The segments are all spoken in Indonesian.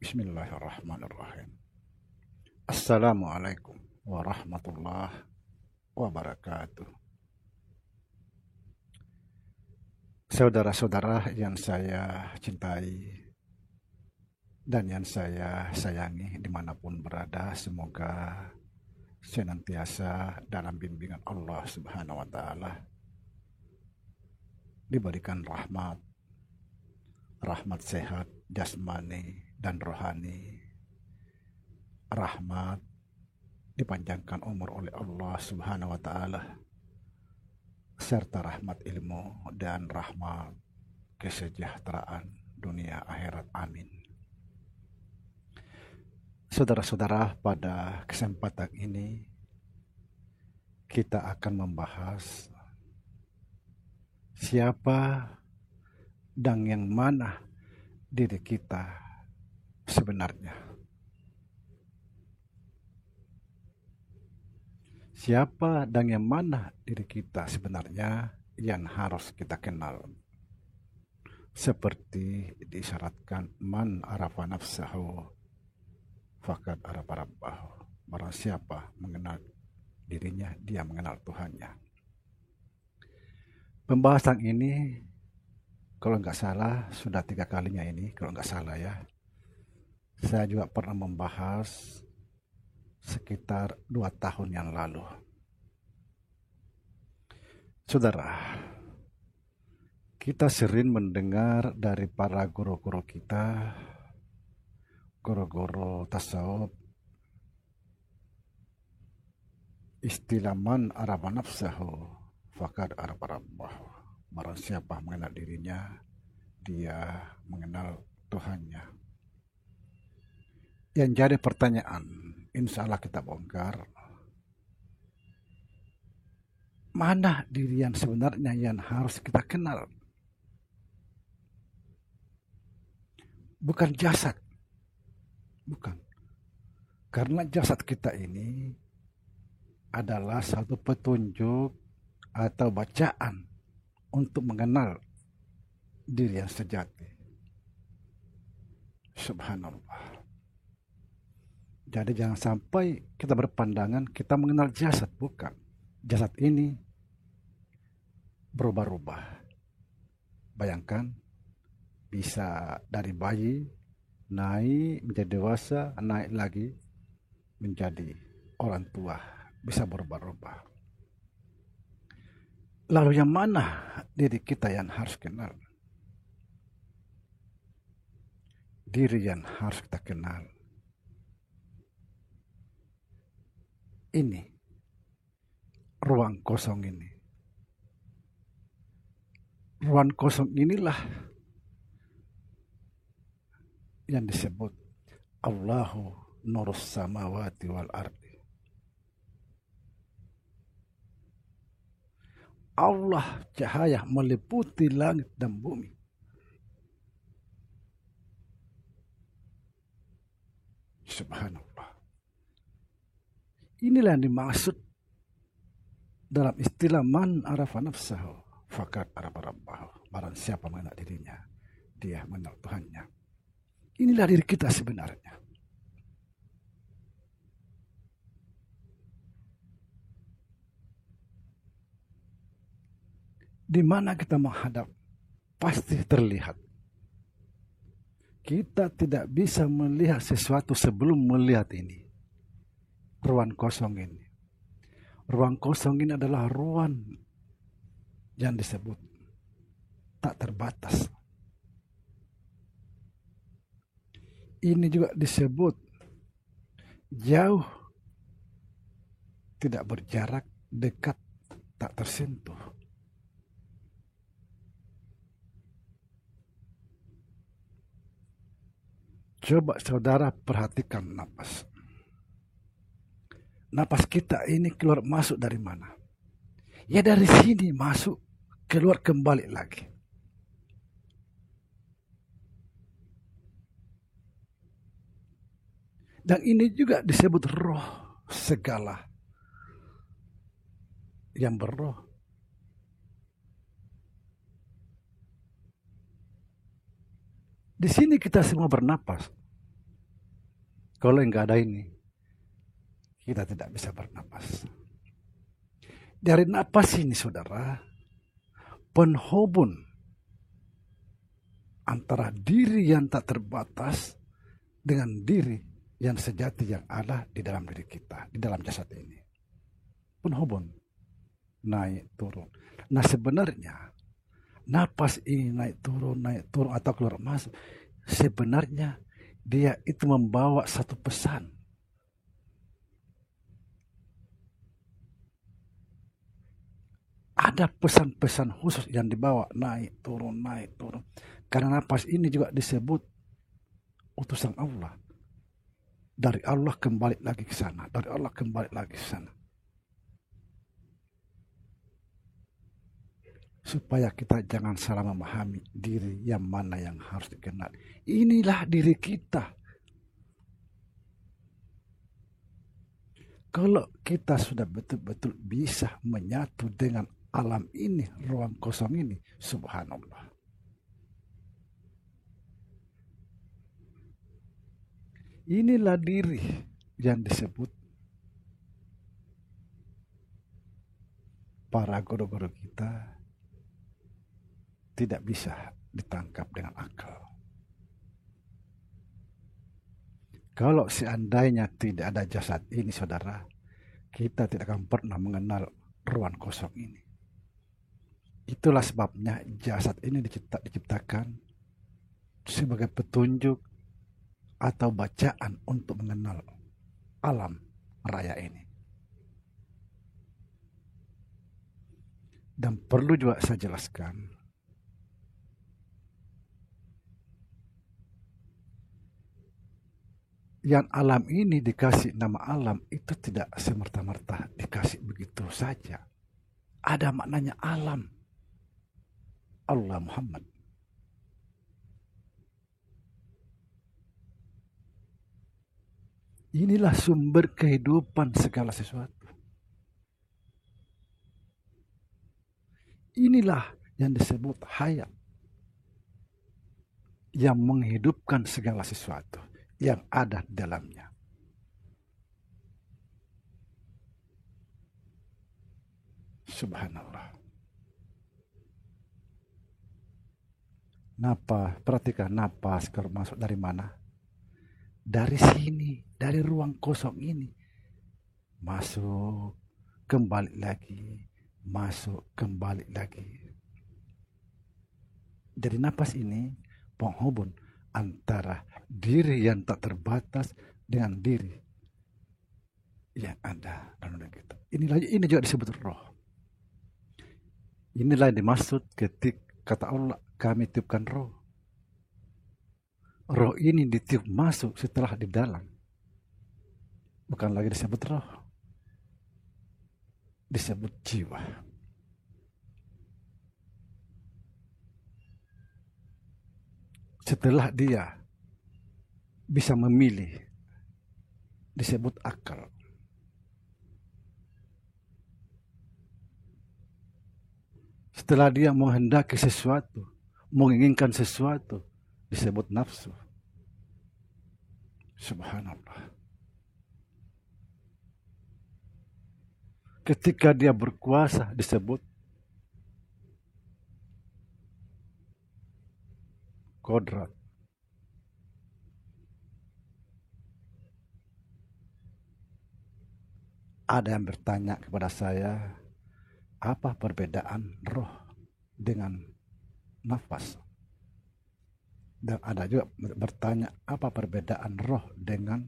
Bismillahirrahmanirrahim. Assalamualaikum warahmatullahi wabarakatuh. Saudara-saudara yang saya cintai dan yang saya sayangi dimanapun berada, semoga senantiasa dalam bimbingan Allah Subhanahu wa Ta'ala, diberikan rahmat sehat jasmani dan rohani, rahmat dipanjangkan umur oleh Allah Subhanahu wa Ta'ala, serta rahmat ilmu dan rahmat kesejahteraan dunia akhirat. Amin. Saudara-saudara, pada kesempatan ini kita akan membahas siapa dan yang mana diri kita sebenarnya. Siapa dan yang mana diri kita sebenarnya yang harus kita kenal. Seperti disyaratkan, man arafa nafsahu faqad arafa rabbahu. Barang siapa mengenal dirinya, dia mengenal Tuhannya. Pembahasan ini, kalau nggak salah, sudah 3 kalinya ini, kalau nggak salah ya. Saya juga pernah membahas sekitar 2 tahun yang lalu. Saudara, kita sering mendengar dari para guru-guru kita, guru-guru tasawuf, istilah man arafa nafsahu faqad arafa rabbahu. Barang siapa mengenal dirinya, dia mengenal Tuhannya. Yang jadi pertanyaan, insya Allah kita bongkar, mana diri yang sebenarnya yang harus kita kenal? Bukan jasad, bukan. Karena jasad kita ini adalah satu petunjuk atau bacaan untuk mengenal diri yang sejati. Subhanallah. Jadi jangan sampai kita berpandangan kita mengenal jasad, bukan. Jasad ini berubah-ubah. Bayangkan, bisa dari bayi naik menjadi dewasa, naik lagi menjadi orang tua, bisa berubah-ubah. Lalu yang mana diri kita yang harus kenal? Diri yang harus kita kenal ini, ruang kosong ini. Ruang kosong inilah yang disebut Allahu nurus samawati wal ardi. Allah cahaya meliputi langit dan bumi. Subhanallah. Inilah yang dimaksud dalam istilah man arafa nafsahu faqad arafa rabbahu. Barang siapa mengenal dirinya, dia mengenal Tuhannya. Inilah diri kita sebenarnya. Di mana kita menghadap, pasti terlihat. Kita tidak bisa melihat sesuatu sebelum melihat ini. Ruang kosong ini. Ruang kosong ini adalah ruang yang disebut tak terbatas. Ini juga disebut jauh, tidak berjarak, dekat, tak tersentuh. Coba saudara perhatikan napas. Napas kita ini keluar masuk dari mana? Ya dari sini masuk, keluar kembali lagi. Dan ini juga disebut roh segala yang berroh. Di sini kita semua bernapas. Kalau enggak ada ini, kita tidak bisa bernapas. Dari napas ini, saudara, penghubung antara diri yang tak terbatas dengan diri yang sejati yang ada di dalam diri kita, di dalam jasad ini. Penghubung naik turun. Nah, sebenarnya napas ini naik turun atau keluar masuk, sebenarnya dia itu membawa satu pesan. Ada pesan-pesan khusus yang dibawa naik turun. Karena napas ini juga disebut utusan Allah. Dari Allah kembali lagi ke sana, dari Allah kembali lagi ke sana. Supaya kita jangan salah memahami diri yang mana yang harus dikenal. Inilah diri kita. Kalau kita sudah betul-betul bisa menyatu dengan alam ini, ruang kosong ini, subhanallah. Inilah diri yang disebut para guru-guru kita tidak bisa ditangkap dengan akal. Kalau seandainya tidak ada jasad ini, saudara, kita tidak akan pernah mengenal ruang kosong ini. Itulah sebabnya jasad ini diciptakan sebagai petunjuk atau bacaan untuk mengenal alam raya ini. Dan perlu juga saya jelaskan, yang alam ini dikasih nama alam itu tidak semerta-merta dikasih begitu saja. Ada maknanya alam. Allah Muhammad. Inilah sumber kehidupan segala sesuatu. Inilah yang disebut hayat. Yang menghidupkan segala sesuatu yang ada di dalamnya. Subhanallah. Napas, perhatikan napas masuk dari mana? Dari sini, dari ruang kosong ini. Masuk, kembali lagi, masuk, kembali lagi. Jadi napas ini penghubung antara diri yang tak terbatas dengan diri yang ada dalam diri kita. Ini juga disebut roh. Inilah yang dimaksud ketika kata Allah, kami tiupkan roh. Roh ini ditiup masuk setelah di dalam. Bukan lagi disebut roh. Disebut jiwa. Setelah dia bisa memilih, disebut akal. Setelah dia menghendaki sesuatu, menginginkan sesuatu, disebut nafsu. Subhanallah. Ketika dia berkuasa disebut kodrat. Ada yang bertanya kepada saya, apa perbedaan roh dengan nafas? Dan ada juga bertanya, apa perbedaan roh dengan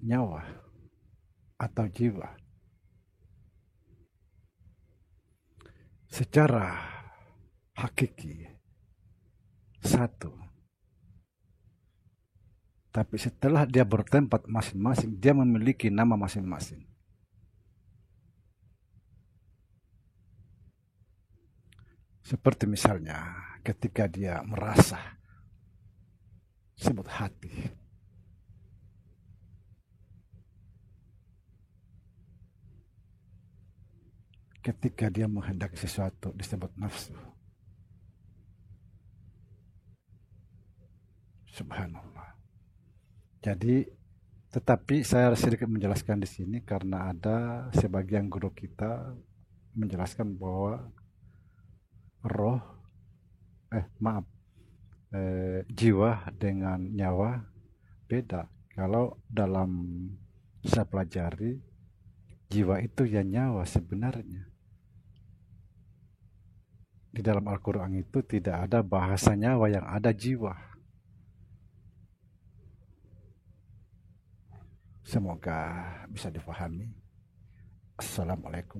nyawa atau jiwa? Secara hakiki satu. Tapi setelah dia bertempat masing-masing, dia memiliki nama masing-masing. Seperti misalnya ketika dia merasa, disebut hati. Ketika dia menghendaki sesuatu, disebut nafsu. Subhanallah. Jadi, tetapi saya sedikit menjelaskan di sini karena ada sebagian guru kita menjelaskan bahwa roh, maaf, jiwa dengan nyawa beda. Kalau dalam saya pelajari, jiwa itu ya nyawa sebenarnya. Di dalam Al-Quran itu tidak ada bahasa nyawa, yang ada jiwa. Semoga bisa difahami. Assalamualaikum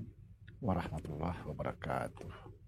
warahmatullahi wabarakatuh.